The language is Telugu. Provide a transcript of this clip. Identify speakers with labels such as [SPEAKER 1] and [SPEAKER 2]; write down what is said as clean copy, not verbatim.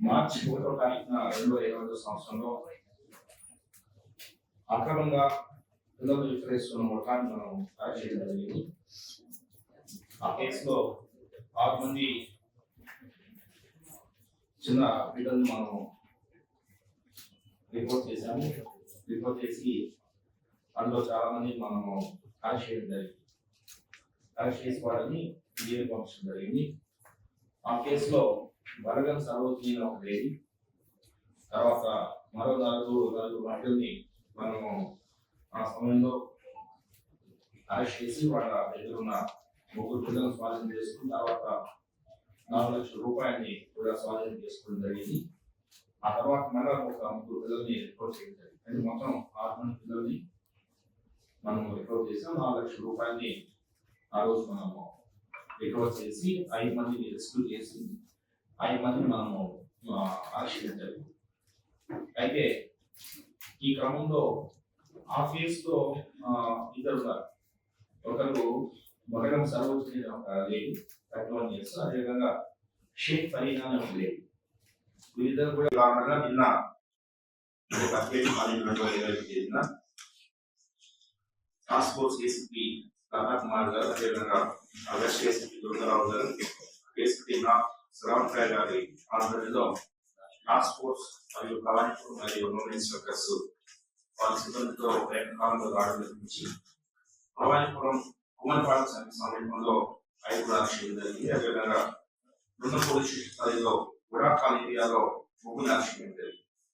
[SPEAKER 1] మార్చి 1వ తారీఖున 2022 సంవత్సరంలో అక్రమంగా పిల్లలు విక్రయిస్తున్న ముఠాన్ని మనం అరెస్ట్ చేయడం జరిగింది. ఆ కేసులో 6 మంది చిన్న పిల్లలు మనం రిపోర్ట్ చేశాము. రిపోర్ట్ చేసి అందులో చాలా మంది మనము అరెస్ట్ చేయడం జరిగింది. అరెస్ట్ చేసి వాళ్ళని జైలు పంపించడం జరిగింది. ఆ కేసులో బలగం సర్వోజ్ఞ ఒక లేడీ, తర్వాత మరో నలుగురు మహిళల్ని మనము ఆ సమయంలో అరెస్ట్ చేసి వాళ్ళ దగ్గర ఉన్న 3 పిల్లలను స్వాధీనం చేసుకుని తర్వాత 4 లక్షల రూపాయలని కూడా స్వాధీనం చేసుకోవడం జరిగింది. ఆ తర్వాత మళ్ళా ఒక 3 పిల్లల్ని రిపోర్ట్ చేయడం జరిగింది. అంటే మొత్తం 6 మంది పిల్లల్ని మనం రిపోర్ట్ చేసాం. 4 లక్షల రూపాయలని ఆ రోజు మనము రికవర్ చేసి 5 మందిని రెస్క్యూ చేసి 5 మందిని మనము అరెస్ట్ చేయడం జరిగింది. అయితే ఈ క్రమంలో ఆ కేసులో ఇద్దరు ఉన్నారు. ఒకరు బలగం సర్వోజ్ఞ ఒక లేడీ 31 years, అదేవిధంగా షేక్ ఫరీనా అనే ఒక లేడీ. వీరిద్దరు కూడా కారణంగా నిన్న 17/12/2021 task force ACP Latha Kumar గారు, అదేవిధంగా వెస్ట్ ఏసీపీ దుర్గారావు గారు, ఏసీపీ శ్రావణ్ గారి ఆధ్వర్యంలో టాస్క్ ఫోర్స్ మరియు భవానీపురం మరియు నోన్ ఇన్స్పెక్టర్స్ వాళ్ళ సిబ్బందితో ఏకకాలంలో దాడులు నిర్మించి భవానీపురం కుమ్మరిపాలెం సమీపంలో 5 అరెస్ట్ చేయడం జరిగింది. అదేవిధంగా పోలీస్ స్టేషన్ పరిధిలో గుడాకాల్ ఏరియాలో 3 అరెస్ట్ చేయడం జరిగింది.